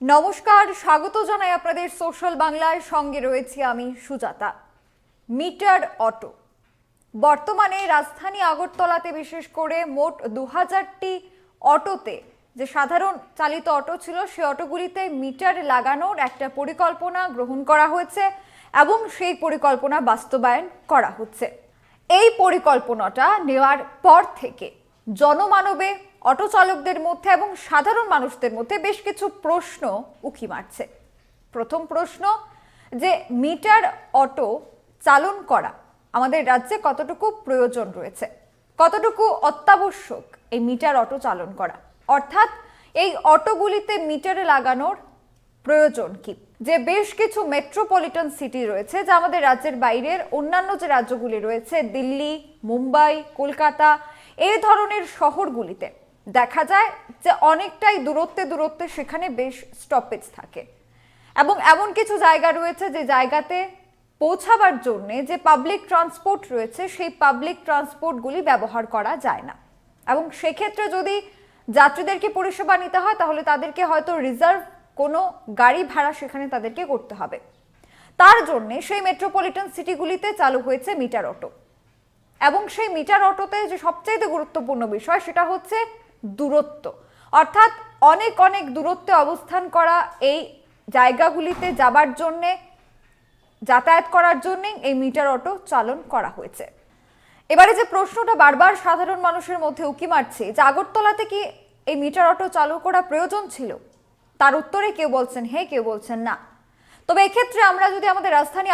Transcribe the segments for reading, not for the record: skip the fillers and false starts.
নমস্কার, স্বাগত জানাই আপনাদের সোশ্যাল বাংলার সঙ্গে রয়েছি আমি সুজাতা। মিটার অটো বর্তমানে রাজধানী আগরতলাতে বিশেষ করে মোট 2000টি অটোতে যে সাধারণ চালিত অটো ছিল সেই অটোগুলিতে মিটার লাগানোর একটা পরিকল্পনা গ্রহণ করা হয়েছে এবং সেই পরিকল্পনা বাস্তবায়ন করা হচ্ছে। এই পরিকল্পনাটা নেওয়ার পর থেকে জনমানবে অটো চালকদের মধ্যে এবং সাধারণ মানুষদের মধ্যে বেশ কিছু প্রশ্ন উকি মারছে। প্রথম প্রশ্ন যে মিটার অটো চালন করা আমাদের রাজ্যে কতটুকু প্রয়োজন রয়েছে, কতটুকু অত্যাবশ্যক এই মিটার অটো চালন করা, অর্থাৎ এই অটোগুলিতে মিটারে লাগানোর প্রয়োজন কি। যে বেশ কিছু মেট্রোপলিটন সিটি রয়েছে যা আমাদের রাজ্যের বাইরের অন্যান্য যে রাজ্যগুলি রয়েছে দিল্লি, মুম্বাই, কলকাতা এই ধরনের শহরগুলিতে দেখা যায় যে অনেকটাই দূরত্বে সেখানে বেশ স্টপেজ থাকে এবং এমন কিছু জায়গা রয়েছে যে জায়গাতে পৌঁছাবার জন্য যে পাবলিক ট্রান্সপোর্ট রয়েছে সেই পাবলিক ট্রান্সপোর্টগুলি ব্যবহার করা যায় না এবং সেক্ষেত্রে যদি যাত্রীদেরকে পরিষেবা নিতে হয় তাহলে তাদেরকে হয়তো রিজার্ভ কোনো গাড়ি ভাড়া সেখানে তাদেরকে করতে হবে। তার জন্য সেই মেট্রোপলিটন সিটিগুলিতে চালু হয়েছে মিটার অটো এবং সেই মিটার অটোতে যে সবচেয়ে গুরুত্বপূর্ণ বিষয় সেটা হচ্ছে দূরত্ব, অর্থাৎ অনেক অনেক দূরত্বে অবস্থান করা এই জায়গাগুলিতে যাবার জন্যে যাতায়াত করার জন্য এই মিটার অটো চালন করা হয়েছে। এবারে যে প্রশ্নটা বারবার সাধারণ মানুষের মধ্যে উকি মারছে যে আগরতলাতে কি এই মিটার অটো চালু করা প্রয়োজন ছিল, তার উত্তরে কেউ বলছেন হ্যাঁ, কেউ বলছেন না। তবে এক্ষেত্রে আমরা যদি আমাদের রাজধানী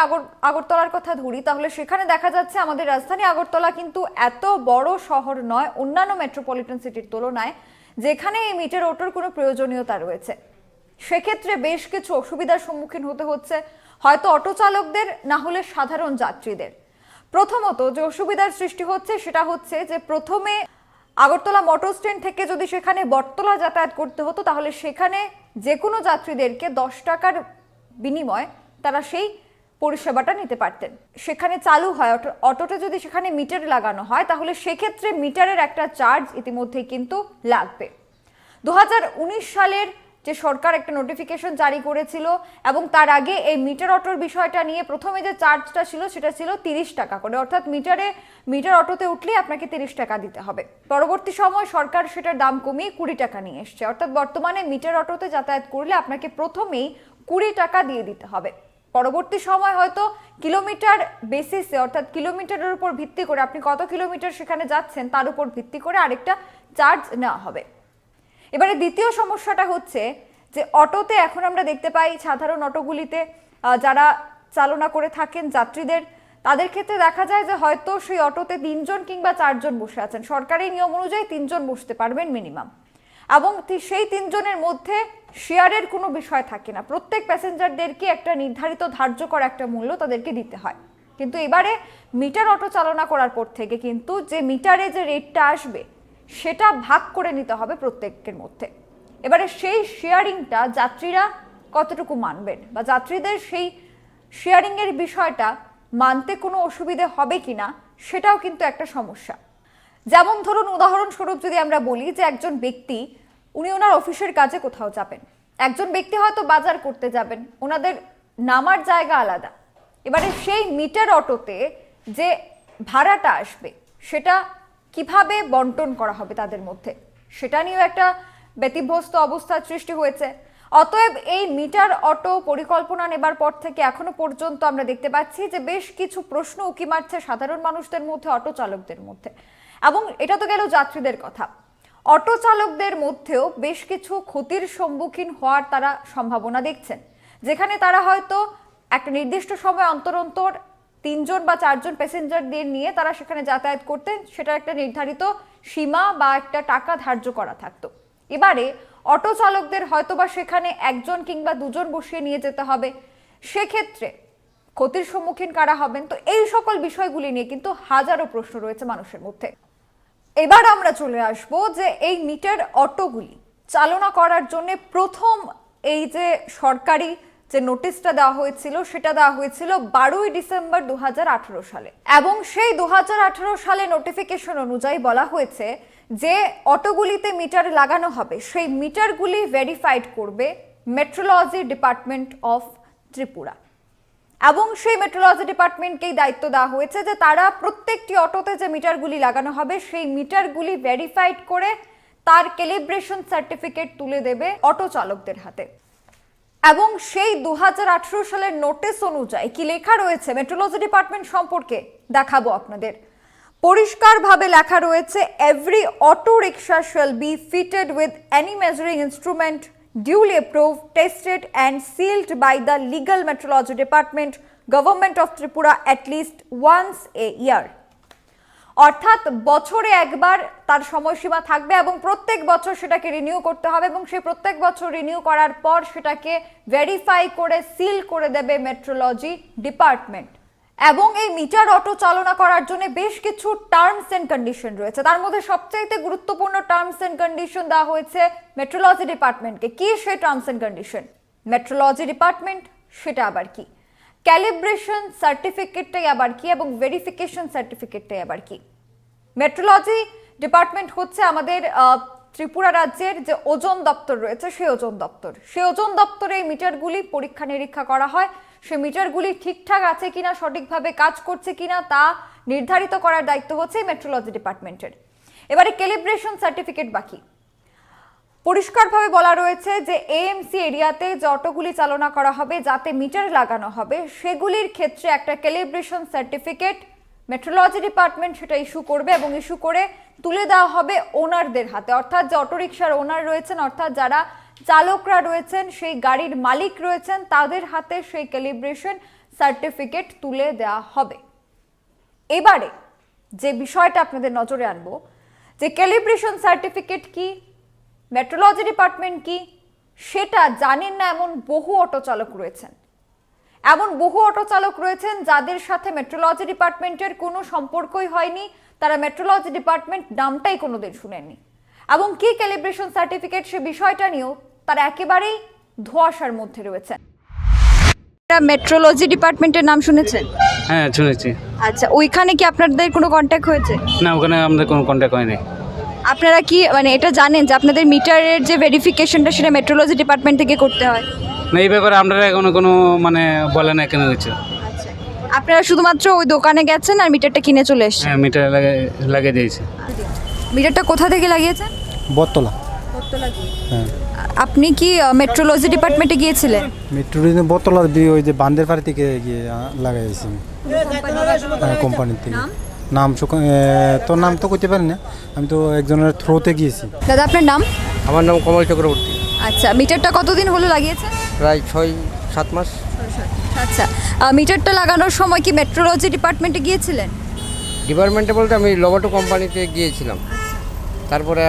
আগরতলার কথা ধরি তাহলে সেখানে দেখা যাচ্ছে আমাদের রাজধানী আগরতলা কিন্তু এত বড় শহর নয় অন্যান্য মেট্রোপলিটন সিটির তুলনায় যেখানে এই মিটার অটোর কোনো প্রয়োজনীয়তা রয়েছে। সেক্ষেত্রে বেশ কিছু অসুবিধার সম্মুখীন হতে হচ্ছে, হয়তো অটো চালকদের, না হলে সাধারণ যাত্রীদের। প্রথমত যে অসুবিধার সৃষ্টি হচ্ছে সেটা হচ্ছে যে প্রথমে আগরতলা মোটর স্ট্যান্ড থেকে যদি সেখানে বটতলা যাতায়াত করতে হতো তাহলে সেখানে যে কোনো যাত্রীদেরকে 10 টাকার বিনিময়ে তারা সেই পরিষেবাটা নিতে পারতেন। সেখানে চালু হয় অটোতে যদি সেখানে মিটার লাগানো হয় তাহলে সেক্ষেত্রে মিটারের একটা চার্জ ইতিমধ্যেই কিন্তু লাগবে। 2019 সালের যে সরকার একটা নোটিফিকেশন জারি করেছিল এবং তার আগে এই মিটার অটোর বিষয়টা নিয়ে প্রথমে যে চার্জটা ছিল সেটা ছিল 30 টাকা করে, অর্থাৎ মিটার অটোতে উঠলে আপনাকে 30 টাকা দিতে হবে। পরবর্তী সময় সরকার সেটার দাম কমিয়ে 20 টাকা নিয়ে এসছে, অর্থাৎ বর্তমানে মিটার অটোতে যাতায়াত করলে আপনাকে প্রথমেই 20 টাকা দিয়ে দিতে হবে। পরবর্তী সময় হয়তো কিলোমিটার বেসিসে, অর্থাৎ কিলোমিটারের উপর ভিত্তি করে আপনি কত কিলোমিটার সেখানে যাচ্ছেন তার উপর ভিত্তি করে আরেকটা চার্জ নেওয়া হবে। এবারে দ্বিতীয় সমস্যাটা হচ্ছে যে অটোতে এখন আমরা দেখতে পাই সাধারণ অটোগুলিতে যারা চালনা করে থাকেন যাত্রীদের, তাদের ক্ষেত্রে দেখা যায় যে হয়তো সেই অটোতে 3 জন কিংবা 4 জন বসে আছেন। সরকারি নিয়ম অনুযায়ী 3 জন বসতে পারবেন মিনিমাম, এবং সেই 3 জনের মধ্যে শেয়ারের কোনো বিষয় থাকে না। প্রত্যেক প্যাসেঞ্জারদেরকে একটা নির্ধারিত ধার্য করা একটা মূল্য তাদেরকে দিতে হয়। কিন্তু এবারে মিটার অটো চালনা করার পর থেকে কিন্তু যে মিটারে যে রেটটা আসবে সেটা ভাগ করে নিতে হবে প্রত্যেকের মধ্যে। এবারে সেই শেয়ারিংটা যাত্রীরা কতটুকু মানবেন বা যাত্রীদের সেই শেয়ারিং এর বিষয়টা মানতে কোনো অসুবিধে হবে কিনা সেটাও কিন্তু একটা সমস্যা। যেমন ধরুন উদাহরণস্বরূপ যদি আমরা বলি যে একজন ব্যক্তি উনি ওনার অফিসের কাজে কোথাও যাবেন, একজন ব্যক্তি হয়তো বাজার করতে যাবেন, ওনাদের নামার জায়গা আলাদা। এবারে সেই মিটার অটোতে যে ভাড়াটা আসবে সেটা কিভাবে বন্টন করা হবে তাদের মধ্যে, সেটা নিয়েও একটা ব্যতিব্যস্ত অবস্থার সৃষ্টি হয়েছে। অতএব এই মিটার অটো পরিকল্পনা নেবার পর থেকে এখনো পর্যন্ত আমরা দেখতে পাচ্ছি যে বেশ কিছু প্রশ্ন উকি মারছে সাধারণ মানুষদের মধ্যে, অটো চালকদের মধ্যে। এবং এটা তো গেল যাত্রীদের কথা, অটো চালকদের মধ্যেও বেশ কিছু ক্ষতির সম্মুখীন হওয়ার তারা সম্ভাবনা দেখছেন, যেখানে তারা হয়তো একটা নির্দিষ্ট সময় অন্তর অন্তর 3 জন বা 4 জন প্যাসেঞ্জারদের নিয়ে তারা সেখানে যাতায়াত করতেন, সেটা একটা নির্ধারিত সীমা বা একটা টাকা ধার্য করা থাকতো। এবারে অটো চালকদের হয়তোবা সেখানে 1 জন কিংবা 2 জন বসিয়ে নিয়ে যেতে হবে, সেক্ষেত্রে ক্ষতির সম্মুখীন কারা হবেন? তো এই সকল বিষয়গুলি নিয়ে কিন্তু হাজারো প্রশ্ন রয়েছে মানুষের মধ্যে। এবার আমরা চলে আসব যে এই মিটার অটোগুলি চালনা করার জন্য প্রথম এই যে সরকারি যে নোটিশটা দেওয়া হয়েছিল সেটা দেওয়া হয়েছিল 12ই ডিসেম্বর 2018 সালে, এবং সেই 2018 সালে নোটিফিকেশন অনুযায়ী বলা হয়েছে যে অটোগুলিতে মিটার লাগানো হবে সেই মিটারগুলি ভেরিফাইড করবে মেট্রোলজি ডিপার্টমেন্ট অফ ত্রিপুরা। এবং সেই মেট্রোলজি ডিপার্টমেন্টকেই দায়িত্ব দেওয়া হয়েছে যে তারা প্রত্যেকটি অটোতে যে মিটারগুলি লাগানো হবে সেই মিটারগুলি ভেরিফাইড করে তার ক্যালিব্রেশন সার্টিফিকেট তুলে দেবে অটো চালকদের হাতে। এবং সেই 2018 সালের নোটিশ অনুযায়ী কি লেখা রয়েছে মেট্রোলজি ডিপার্টমেন্ট সম্পর্কে দেখাবো আপনাদের। পরিষ্কারভাবে লেখা রয়েছে, every auto rickshaw shall be fitted with any measuring instrument duly approved, tested and sealed by the legal metrology department, government of Tripura at least once a year. অর্থাৎ বছরে একবার তার সময়সীমা থাকবে এবং প্রত্যেক বছর সেটাকে রিনিউ করতে হবে এবং সেই প্রত্যেক বছর রিনিউ করার পর সেটাকে ভেরিফাই করে সিল করে দেবে মেট্রোলজি ডিপার্টমেন্ট। এবং এই মিটার অটো চালনা করার জন্য বেশ কিছু টার্মস এন্ড কন্ডিশন রয়েছে। তার মধ্যে সবচেয়ে গুরুত্বপূর্ণ টার্মস এন্ড কন্ডিশন দেওয়া হয়েছে মেট্রোলজি ডিপার্টমেন্টকে। কি সেই terms and condition? Metrology department সেটা আবার কি, ক্যালিব্রেশন সার্টিফিকেটটাই আবার কি, এবং ভেরিফিকেশন সার্টিফিকেটটাই আবার কি? মেট্রোলজি ডিপার্টমেন্ট হচ্ছে আমাদের ত্রিপুরা রাজ্যের যে ওজন দপ্তর রয়েছে সেই ওজন দপ্তর। সেই ওজন দপ্তরে এই মিটারগুলি পরীক্ষা নিরীক্ষা করা হয়। সেই মিটারগুলি ঠিকঠাক আছে কিনা, সঠিকভাবে কাজ করছে কিনা তা নির্ধারিত করার দায়িত্ব হচ্ছে মেট্রোলজি ডিপার্টমেন্টের। এবারে ক্যালিব্রেশন সার্টিফিকেট বাকি। পরিষ্কারভাবে বলা রয়েছে যে এএমসি এরিয়াতে যে অটোগুলি চালনা করা হবে, যাতে মিটার লাগানো হবে, সেগুলির ক্ষেত্রে একটা ক্যালিব্রেশন সার্টিফিকেট মেট্রোলজি ডিপার্টমেন্ট সেটা ইস্যু করবে এবং ইস্যু করে তুলে দেওয়া হবে ওনারদের হাতে। অর্থাৎ যে অটোরিকশার ওনার রয়েছেন, অর্থাৎ যারা চালকরা রয়েছেন, সেই গাড়ির মালিক রয়েছেন, তাদের হাতে সেই ক্যালিব্রেশন সার্টিফিকেট তুলে দেওয়া হবে। এবারে যে বিষয়টা আপনাদের নজরে আনবো, যে ক্যালিব্রেশন সার্টিফিকেট কি, মেট্রোলজি ডিপার্টমেন্ট কি, সেটা জানেন না এমন বহু অটো চালক রয়েছেন। এমন বহু অটো চালক রয়েছেন যাদের সাথে মেট্রোলজি ডিপার্টমেন্টের কোনো সম্পর্কই হয়নি, তারা মেট্রোলজি ডিপার্টমেন্ট নামটাই কোনোদিন শুনেননি। এবং কি ক্যালিব্রেশন সার্টিফিকেট সে বিষয়টা নিয়েও তারা একেবারেই ধোঁয়াশার মধ্যে রয়েছেন। মেট্রোলজি ডিপার্টমেন্টের নাম শুনেছেন? হ্যাঁ শুনেছি। আচ্ছা, ওইখানে কি আপনাদের কোনো কন্ট্যাক্ট হয়েছে? না, ওখানে আমাদের কোনো কন্ট্যাক্ট হয়নি। আপনারা কি মানে এটা জানেন যে আপনাদের মিটারের যে ভেরিফিকেশনটা সেটা মেট্রোলজি ডিপার্টমেন্ট থেকে করতে হয়? না, এই ব্যাপারে আপনারা এখনো কোনো মানে বলে না কেন কিছু। আচ্ছা, আপনারা শুধুমাত্র ওই দোকানে গেছেন আর মিটারটা কিনে চলে এসেছেন? হ্যাঁ, মিটার লাগিয়ে দিয়েছে। মিটারটা কোথা থেকে লাগিয়েছেন? বটতলা। হ্যাঁ। আপনি কি মেট্রোলজি ডিপার্টমেন্টে গিয়েছিলেন? মেট্রোলজি বটতলার ওই যে বান্দের পাড়ি থেকে গিয়ে লাগাইছি কোম্পানির থেকে। নাম তোর নাম তো করতে পারি না, আমি তো একজনের থ্রোতে গিয়েছি। দাদা আপনার নাম? আমার নাম কমল চক্রবর্তী। আচ্ছা, মিটারটা কতদিন হলো লাগিয়েছেন? প্রায় 6-7 মাস। আচ্ছা, মিটারটা লাগানোর সময় কি মেট্রোলজি ডিপার্টমেন্টে গিয়েছিলেন? ডিপার্টমেন্টে বলতে আমি লোবাটো কোম্পানিতে গিয়েছিলাম, তারপরে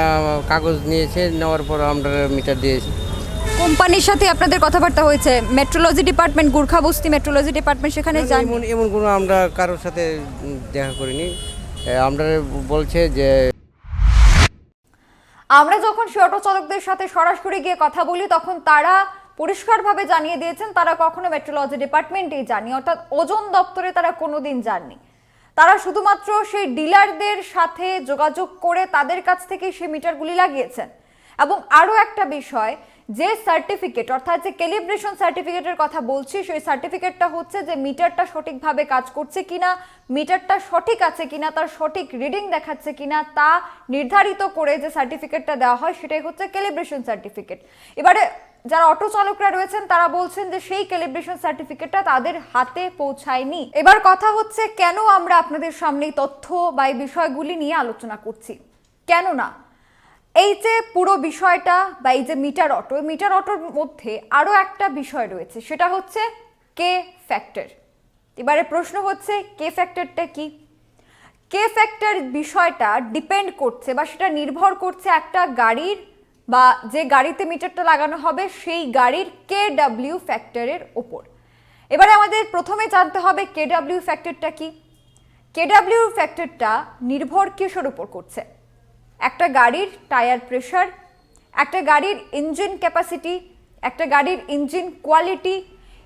কাগজ নিয়েছে, নেওয়ার পর আমরা মিটার দিয়েছি। কোম্পানির সাথে আপনাদের কথাবার্তা হয়েছে? মেট্রোলজি ডিপার্টমেন্ট, গুর্খাবস্তি মেট্রোলজি ডিপার্টমেন্ট সেখানে যান? এমন কোনো আমরা কারোর সাথে দেখা করিনি। আমরা বলছে যে আমরা যখন সে অটো চালকদের সাথে সরাসরি গিয়ে কথা বলি তখন তারা পরিষ্কারভাবে জানিয়ে দিয়েছেন তারা কখনো মেট্রোলজি ডিপার্টমেন্টেই যাননি, অর্থাৎ ওজন দপ্তরে তারা কোনোদিন যাননি। তারা শুধুমাত্র সেই ডিলারদের সাথে যোগাযোগ করে তাদের কাছ থেকে সেই মিটারগুলি লাগিয়েছেন। এবং আরও একটা বিষয়, যে সার্টিফিকেট অর্থাৎ যে ক্যালিব্রেশন সার্টিফিকেটের কথা বলছি, সেই সার্টিফিকেটটা হচ্ছে যে মিটারটা সঠিকভাবে কাজ করছে কিনা, মিটারটা সঠিক আছে কিনা, তার সঠিক রিডিং দেখাচ্ছে কিনা তা নির্ধারিত করে যে সার্টিফিকেটটা দেওয়া হয় সেটাই হচ্ছে ক্যালিব্রেশন সার্টিফিকেট। এবারে যারা অটো চালকরা রয়েছেন তারা বলছেন যে সেই ক্যালিব্রেশন সার্টিফিকেটটা তাদের হাতে পৌঁছায়নি। এবার কথা হচ্ছে কেন আমরা আপনাদের সামনে তথ্য বা এই বিষয়গুলি নিয়ে আলোচনা করছি। কেননা এই যে পুরো বিষয়টা বা এই যে মিটার অটোর মধ্যে আরো একটা বিষয় রয়েছে, সেটা হচ্ছে কে ফ্যাক্টর। এবারে প্রশ্ন হচ্ছে কে ফ্যাক্টরটা কি? কে ফ্যাক্টর বিষয়টা ডিপেন্ড করছে বা সেটা নির্ভর করছে একটা গাড়ির বা যে গাড়িতে মিটারটা লাগানো হবে সেই গাড়ির কেডব্লিউ ফ্যাক্টরের ওপর। এবারে আমাদের প্রথমে জানতে হবে কেডব্লিউ ফ্যাক্টরটা কি। কেডব্লিউ ফ্যাক্টরটা নির্ভর কিসের উপর করছে? একটা গাড়ির টায়ার প্রেশার, একটা গাড়ির ইঞ্জিন ক্যাপাসিটি, একটা গাড়ির ইঞ্জিন কোয়ালিটি,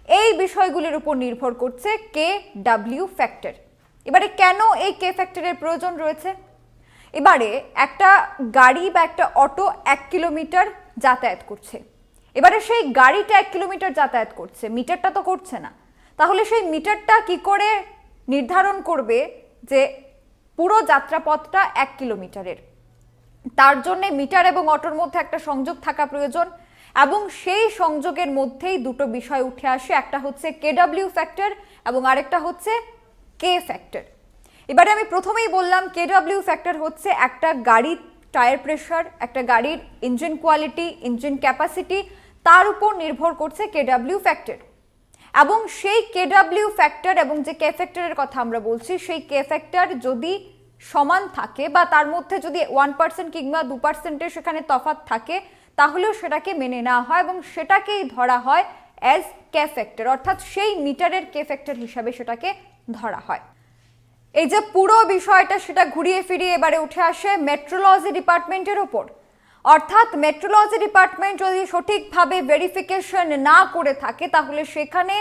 এই বিষয়গুলির উপর নির্ভর করছে কেডব্লিউ ফ্যাক্টর। এবারে কেন এই কে ফ্যাক্টরের প্রয়োজন রয়েছে? এবারে একটা গাড়ি বা একটা অটো 1 কিলোমিটার যাতায়াত করছে। এবারে সেই গাড়িটা 1 কিলোমিটার যাতায়াত করছে, মিটারটা তো করছে না, তাহলে সেই মিটারটা কি করে নির্ধারণ করবে যে পুরো যাত্রাপথটা 1 কিলোমিটারের? তার জন্য মিটার এবং অটোর মধ্যে একটা সংযোগ থাকা প্রয়োজন, এবং সেই সংযোগের মধ্যেই দুটো বিষয় উঠে আসে, একটা হচ্ছে কেডব্লিউ ফ্যাক্টর এবং আরেকটা হচ্ছে কে ফ্যাক্টর। এবারে আমি প্রথমেই বললাম কেডব্লিউ ফ্যাক্টর হচ্ছে একটা গাড়ির টায়ার প্রেশার, একটা গাড়ির ইঞ্জিন কোয়ালিটি, ইঞ্জিন ক্যাপাসিটি, তার উপর নির্ভর করছে কেডব্লিউ ফ্যাক্টর। এবং সেই কেডব্লিউ ফ্যাক্টর এবং যে কে ফ্যাক্টরের কথা আমরা বলছি, সেই কে ফ্যাক্টর যদি সমান থাকে বা তার মধ্যে যদি 1% কিংবা 2% সেখানে তফাৎ থাকে, তাহলেও সেটাকে মেনে নেওয়া হয় এবং সেটাকেই ধরা হয় অ্যাজ কে ফ্যাক্টর, অর্থাৎ সেই মিটারের কে ফ্যাক্টর হিসাবে সেটাকে ধরা হয়। এই যে পুরো বিষয়টা সেটা ঘুরিয়ে ফিরিয়ে এবারে উঠে আসে মেট্রোলজি ডিপার্টমেন্টের ওপর। অর্থাৎ মেট্রোলজি ডিপার্টমেন্ট যদি সঠিকভাবে ভেরিফিকেশন না করে থাকে, তাহলে সেখানে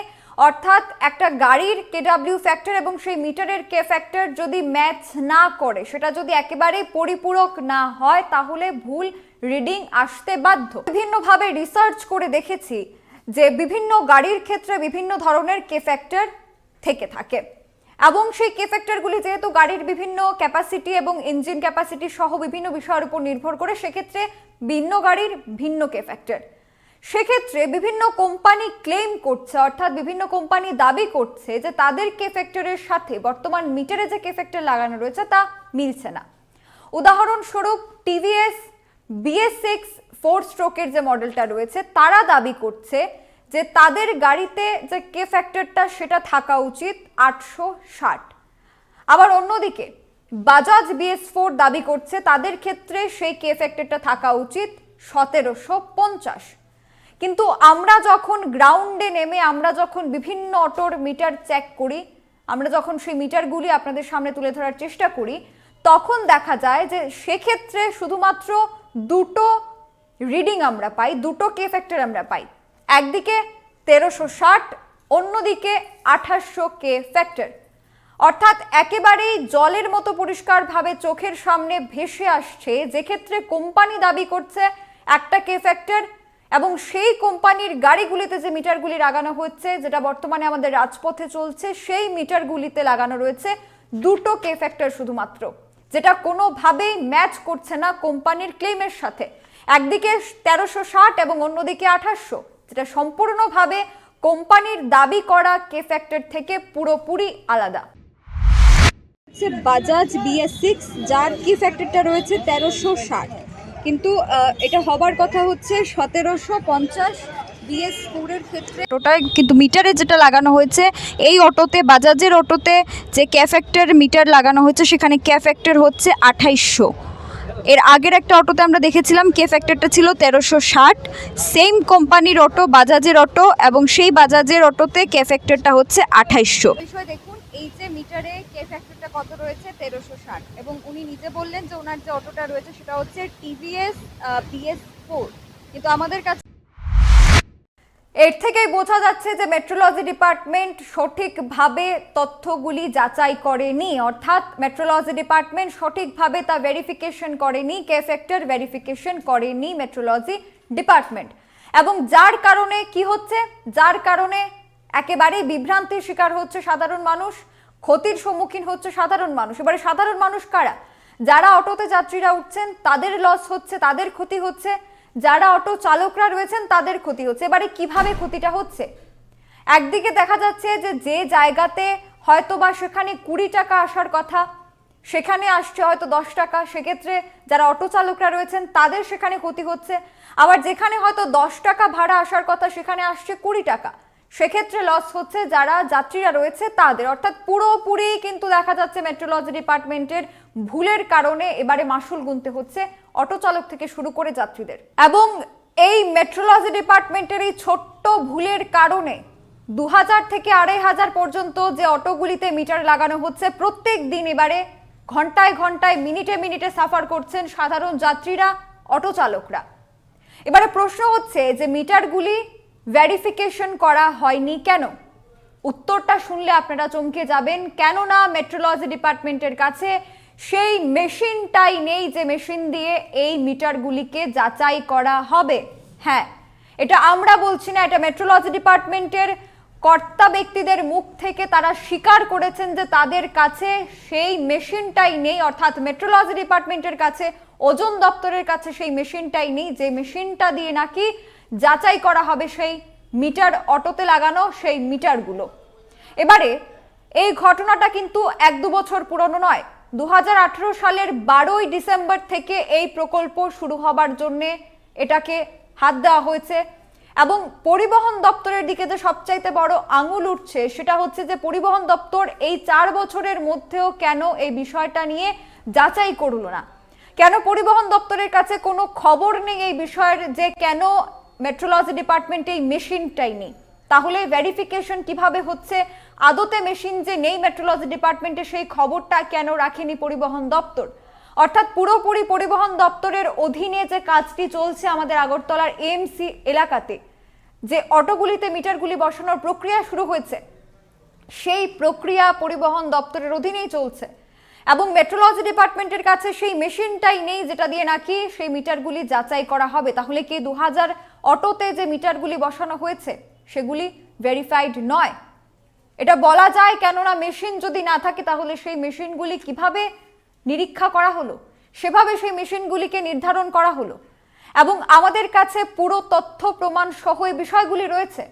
অর্থাৎ একটা গাড়ির কেডব্লিউ ফ্যাক্টর এবং সেই মিটারের কে ফ্যাক্টর যদি ম্যাচ না করে, সেটা যদি একেবারেই পরিপূরক না হয়, তাহলে ভুল রিডিং আসতে বাধ্য। বিভিন্নভাবে রিসার্চ করে দেখেছি যে বিভিন্ন গাড়ির ক্ষেত্রে বিভিন্ন ধরনের কে ফ্যাক্টর থেকে থাকে, এবং সেই কে ফ্যাক্টরগুলি যেহেতু গাড়ির বিভিন্ন ক্যাপাসিটি এবং ইঞ্জিন ক্যাপাসিটি সহ বিভিন্ন বিষয়ের উপর নির্ভর করে, সেক্ষেত্রে ভিন্ন গাড়ির ভিন্ন কে ফ্যাক্টর। সেক্ষেত্রে বিভিন্ন কোম্পানি ক্লেম করছে, অর্থাৎ বিভিন্ন কোম্পানি দাবি করছে যে তাদের কে ফ্যাক্টরের সাথে বর্তমান মিটারে যে কে ফ্যাক্টর লাগানো রয়েছে তা মিলছে না। উদাহরণস্বরূপ টিভিএস BS6 4 স্ট্রোকের যে মডেলটা রয়েছে, তারা দাবি করছে যে তাদের গাড়িতে যে কে ফ্যাক্টরটা সেটা থাকা উচিত 860। আবার অন্যদিকে বাজাজ BS4 দাবি করছে তাদের ক্ষেত্রে সেই কে ফ্যাক্টরটা থাকা উচিত 1750। কিন্তু আমরা যখন গ্রাউন্ডে নেমে আমরা যখন বিভিন্ন অটোর মিটার চেক করি, আমরা যখন সেই মিটারগুলি আপনাদের সামনে তুলে ধরার চেষ্টা করি, তখন দেখা যায় যে সেক্ষেত্রে শুধুমাত্র দুটো রিডিং আমরা পাই, দুটো কে ফ্যাক্টর আমরা পাই। একদিকে 1360, অন্যদিকে 2800 কে ফ্যাক্টর। অর্থাৎ একেবারেই জলের মতো পরিষ্কারভাবে চোখের সামনে ভেসে আসছে যে ক্ষেত্রে কোম্পানি দাবি করছে একটা কে ফ্যাক্টর, এবং সেই কোম্পানির গাড়িগুলিতে যে মিটারগুলি লাগানো হচ্ছে, যেটা বর্তমানে আমাদের রাজপথে চলছে, সেই মিটারগুলিতে লাগানো রয়েছে দুটো কে ফ্যাক্টর শুধুমাত্র, যেটা কোনোভাবেই ম্যাচ করছে না কোম্পানির ক্লেমের সাথে। একদিকে 1360 এবং অন্যদিকে 2800, যেটা সম্পূর্ণভাবে কোম্পানির দাবি করা কে ফ্যাক্টর থেকে পুরোপুরি আলাদা। বাজাজ BS6 যার কি ফ্যাক্টরটা রয়েছে 1360, কিন্তু এটা হবার কথা হচ্ছে 1750 BS4 এর ক্ষেত্রে ওটাই, কিন্তু মিটারে যেটা লাগানো হয়েছে এই অটোতে, বাজাজের অটোতে যে কে ফ্যাক্টর মিটার লাগানো হয়েছে, সেখানে কে ফ্যাক্টর হচ্ছে 2800। এর আগের একটা অটোতে আমরা দেখেছিলাম কে ফ্যাক্টরটা ছিল 1360, সেম কোম্পানির অটো, বাজাজের অটো, এবং সেই বাজাজের অটোতে কে ফ্যাক্টরটা হচ্ছে 2800। বিষয় দেখুন, এই যে মিটারে কে ফ্যাক্টরটা কত রয়েছে 1360, এবং উনি নিজে বললেন যে ওনার যে অটোটা রয়েছে সেটা হচ্ছে টিভিএস BS4, কিন্তু আমাদের কাছে এর থেকেই বোঝা যাচ্ছে যে মেট্রোলজি ডিপার্টমেন্ট সঠিকভাবে তথ্যগুলি যাচাই করেনি, অর্থাৎ মেট্রোলজি ডিপার্টমেন্ট সঠিকভাবে তা ভেরিফিকেশন করেনি, কে ফ্যাক্টর ভেরিফিকেশন করেনি মেট্রোলজি ডিপার্টমেন্ট, এবং যার কারণে কি হচ্ছে, যার কারণে একেবারেই বিভ্রান্তির শিকার হচ্ছে সাধারণ মানুষ, ক্ষতির সম্মুখীন হচ্ছে সাধারণ মানুষ। এবারে সাধারণ মানুষ কারা? যারা অটোতে যাত্রীরা উঠছেন তাদের লস হচ্ছে, তাদের ক্ষতি হচ্ছে, যারা অটো চালকরা রয়েছেন তাদের ক্ষতি হচ্ছে। এবারে কিভাবে ক্ষতিটা হচ্ছে? একদিকে দেখা যাচ্ছে যে যে জায়গাতে হয়তো বা সেখানে 20 টাকা আসার কথা, সেখানে আসছে হয়তো 10 টাকা, সেক্ষেত্রে যারা অটো চালকরা রয়েছেন তাদের সেখানে ক্ষতি হচ্ছে। আবার যেখানে হয়তো 10 টাকা ভাড়া আসার কথা, সেখানে আসছে 20 টাকা, সেক্ষেত্রে লস হচ্ছে যারা যাত্রীরা রয়েছে তাদের। অর্থাৎ পুরোপুরি কিন্তু দেখা যাচ্ছে মেট্রোলজি ডিপার্টমেন্টের ভুলের কারণে এবারে মাসুল গুনতে হচ্ছে অটো চালক থেকে শুরু করে যাত্রীদের। এবং এই মেট্রোলজি ডিপার্টমেন্টের এই ছোট্ট ভুলের কারণে 2000 থেকে 2500 পর্যন্ত যে অটোগুলিতে মিটার লাগানো হচ্ছে, প্রত্যেক দিন এবারে ঘন্টায় ঘন্টায়, মিনিটে মিনিটে সাফার করছেন সাধারণ যাত্রীরা, অটো চালকরা। এবারে প্রশ্ন হচ্ছে যে মিটারগুলি ভেরিফিকেশন করা হয়নি কেন? উত্তরটা শুনলে আপনারা চমকে যাবেন, কেননা মেট্রোলজি ডিপার্টমেন্টের কাছে সেই মেশিনটাই নেই যে মেশিন দিয়ে এই মিটারগুলিকে যাচাই করা হবে। হ্যাঁ, এটা আমরা বলছি না, এটা মেট্রোলজি ডিপার্টমেন্টের কর্তা ব্যক্তিদের মুখ থেকে তারা স্বীকার করেছেন যে তাদের কাছে সেই মেশিনটাই নেই, অর্থাৎ মেট্রোলজি ডিপার্টমেন্টের কাছে, ওজন দপ্তরের কাছে সেই মেশিনটাই নেই, যে মেশিনটা দিয়ে নাকি যাচাই করা হবে সেই মিটার, অটোতে লাগানো সেই মিটারগুলো। এবারে এই ঘটনাটা কিন্তু 1-2 বছর পুরনো নয়। 2018 সালের 12ই ডিসেম্বর থেকে এই প্রকল্প শুরু হবার জন্য এটাকে হাত দেওয়া হয়েছে এবং পরিবহন দপ্তরের দিকে যে সবচাইতে বড় আঙুল উঠছে সেটা হচ্ছে যে পরিবহন দপ্তর এই 4 বছরের মধ্যেও কেন এই বিষয়টা নিয়ে যাচাই করলো না, কেন পরিবহন দপ্তরের কাছে কোনো খবর নেই এই বিষয়ের যে কেন মেট্রোলজি ডিপার্টমেন্টে এই মেশিনটাই নেই। তাহলে ভেরিফিকেশন কিভাবে হচ্ছে, আদতে মেশিন যে নেই মেট্রোলজি ডিপার্টমেন্টে সেই খবরটা কেন রাখেনি পরিবহন দপ্তর? অর্থাৎ পুরোপুরি পরিবহন দপ্তরের অধীনে যে কাজটি চলছে আমাদের আগরতলার এমসি এলাকাতে, যে অটোগুলিতে মিটারগুলি বসানোর প্রক্রিয়া শুরু হয়েছে, সেই প্রক্রিয়া পরিবহন দপ্তরের অধীনেই চলছে এবং মেট্রোলজি ডিপার্টমেন্টের কাছে সেই মেশিনটাই নেই যেটা দিয়ে নাকি সেই মিটারগুলি যাচাই করা হবে। তাহলে কি 2000 অটোতে যে মিটারগুলি বসানো হয়েছে সেগুলি ভেরিফাইড নয়? এটা বলা যায়, কেননা মেশিন যদি না থাকে তাহলে সেই মেশিনগুলি কিভাবে নিরীক্ষা করা হলো, সেভাবে সেই মেশিনগুলিকে নির্ধারণ করা হলো এবং আমাদের কাছে পুরো তথ্য প্রমাণ সহ এই বিষয়গুলি রয়েছে।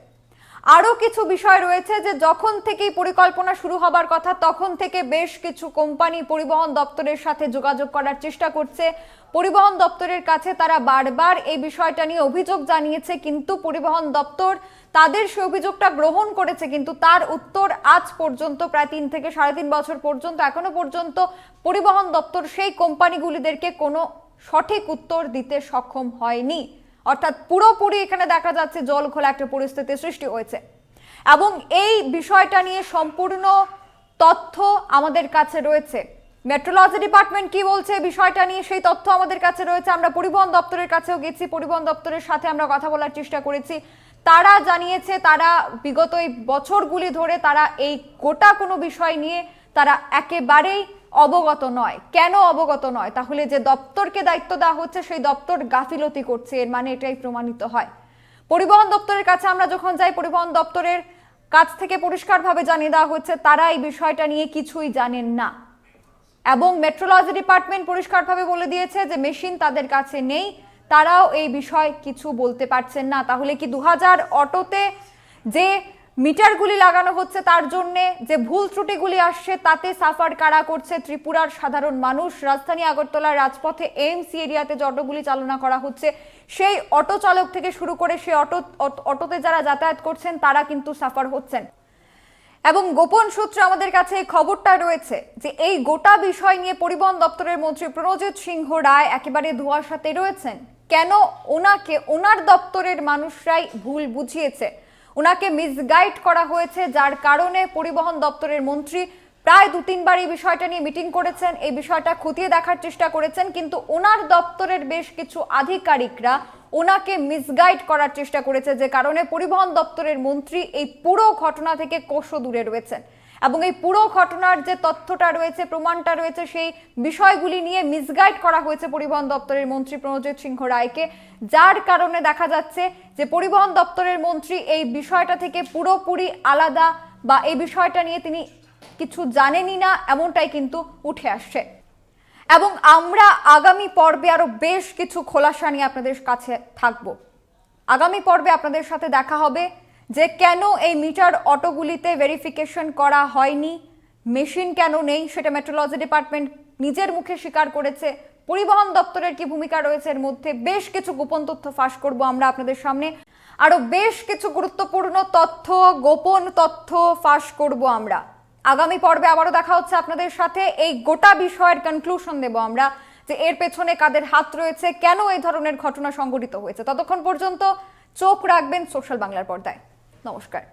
আরো কিছু বিষয় রয়েছে যে যখন থেকেই পরিকল্পনা শুরু হবার কথা তখন থেকে বেশ কিছু কোম্পানি পরিবহন দপ্তরের সাথে যোগাযোগ করার চেষ্টা করছে। পরিবহন দপ্তরের কাছে তারা বারবার এই বিষয়টা নিয়ে অভিযোগ জানিয়েছে, কিন্তু পরিবহন দপ্তর তাদের সেই অভিযোগটা গ্রহণ করেছে, কিন্তু তার উত্তর আজ পর্যন্ত প্রায় 3 থেকে 3.5 বছর পর্যন্ত এখনো পর্যন্ত পরিবহন দপ্তর সেই কোম্পানিগুলিদেরকে কোনো সঠিক উত্তর দিতে সক্ষম হয়নি। অর্থাৎ পুরোপুরি এখানে দেখা যাচ্ছে জল ঘোলা একটা পরিস্থিতি সৃষ্টি হয়েছে এবং এই বিষয়টা নিয়ে সম্পূর্ণ তথ্য আমাদের কাছে রয়েছে। মেট্রোলজি ডিপার্টমেন্ট কি বলছে বিষয়টা নিয়ে সেই তথ্য আমাদের কাছে রয়েছে। আমরা পরিবহন দপ্তরের কাছেও গেছি, পরিবহন দপ্তরের সাথে আমরা কথা বলার চেষ্টা করেছি। তারা জানিয়েছে তারা বিগত এই বছরগুলি ধরে তারা এই গোটা কোনো বিষয় নিয়ে তারা একেবারেই অবগত নয়। কেন অবগত নয়? তাহলে যে দপ্তরকে দায়িত্ব দেওয়া হচ্ছে সেই দপ্তর গাফিলতি করছে, এর মানে এটাই প্রমাণিত হয়। পরিবহন দপ্তরের কাছে আমরা যখন যাই, পরিবহন দপ্তরের কাছ থেকে পরিষ্কারভাবে জানিয়ে দেওয়া হচ্ছে তারা এই বিষয়টা নিয়ে কিছুই জানেন না এবং মেট্রোলজি ডিপার্টমেন্ট পরিষ্কারভাবে বলে দিয়েছে যে মেশিন তাদের কাছে নেই, তারাও এই বিষয় কিছু বলতে পারছেন না। তাহলে কি 2000 অটোতে যে মিটারগুলি লাগানো হচ্ছে তার জন্য যে ভুল ত্রুটিগুলি আসছে তাতে সাফার কারা করছে? ত্রিপুরার সাধারণ মানুষ। রাজধানী আগরতলার রাজপথে এমসি এরিয়াতে যে অটোগুলি চালনা করা হচ্ছে সেই অটো চালক থেকে শুরু করে সেই অটোতে যারা যাতায়াত করছেন তারা কিন্তু সাফার হচ্ছেন এবং গোপন সূত্রে আমাদের কাছে এই খবরটা রয়েছে যে এই গোটা বিষয় নিয়ে পরিবহন দপ্তরের মন্ত্রী প্রণজিৎ সিংহ রায় একেবারে ধোঁয়াশাতে রয়েছেন। কেন? ওনাকে ওনার দপ্তরের মানুষরাই ভুল বুঝিয়েছে, ওনাকে মিসগাইড করা হয়েছে, যার কারণে পরিবহন দপ্তরের মন্ত্রী প্রায় 2-3 বার এই বিষয়টা নিয়ে মিটিং করেছেন, এই বিষয়টা খতিয়ে দেখার চেষ্টা করেছেন, কিন্তু ওনার দপ্তরের বেশ কিছু আধিকারিকরা ওনাকে মিসগাইড করার চেষ্টা করেছে, যে কারণে পরিবহন দপ্তরের মন্ত্রী এই পুরো ঘটনা থেকে কোষো দূরে রয়েছেন এবং এই পুরো ঘটনার যে তথ্যটা রয়েছে, প্রমাণটা রয়েছে, সেই বিষয়গুলি নিয়ে মিসগাইড করা হয়েছে পরিবহন দপ্তরের মন্ত্রী প্রণজিৎ সিংহ রায়কে, যার কারণে দেখা যাচ্ছে যে পরিবহন দপ্তরের মন্ত্রী এই বিষয়টা থেকে পুরোপুরি আলাদা বা এই বিষয়টা নিয়ে তিনি কিছু জানেনই না, এমনটাই কিন্তু উঠে আসছে। এবং আমরা আগামী পর্বে আরো বেশ কিছু খোলাসা নিয়ে আপনাদের কাছে থাকবো। আগামী পর্বে আপনাদের সাথে দেখা হবে যে কেন এই মিটার অটোগুলিতে ভেরিফিকেশন করা হয়নি, মেশিন কেন নেই, সেটা মেট্রোলজি ডিপার্টমেন্ট নিজের মুখে স্বীকার করেছে। পরিবহন দপ্তরের কি ভূমিকা রয়েছে এর মধ্যে, বেশ কিছু গোপন তথ্য ফাঁস করব আমরা আপনাদের সামনে। আরো বেশ কিছু গুরুত্বপূর্ণ তথ্য, গোপন তথ্য ফাঁস করব আমরা। আগামী পর্বে আবারও দেখা হচ্ছে আপনাদের সাথে। এই গোটা বিষয়ের কনক্লুশন দেব আমরা যে এর পেছনে কাদের হাত রয়েছে, কেন এই ধরনের ঘটনা সংঘটিত হয়েছে। ততক্ষণ পর্যন্ত চোখ রাখবেন সোশ্যাল বাংলার পর্দায়। নমস্কার।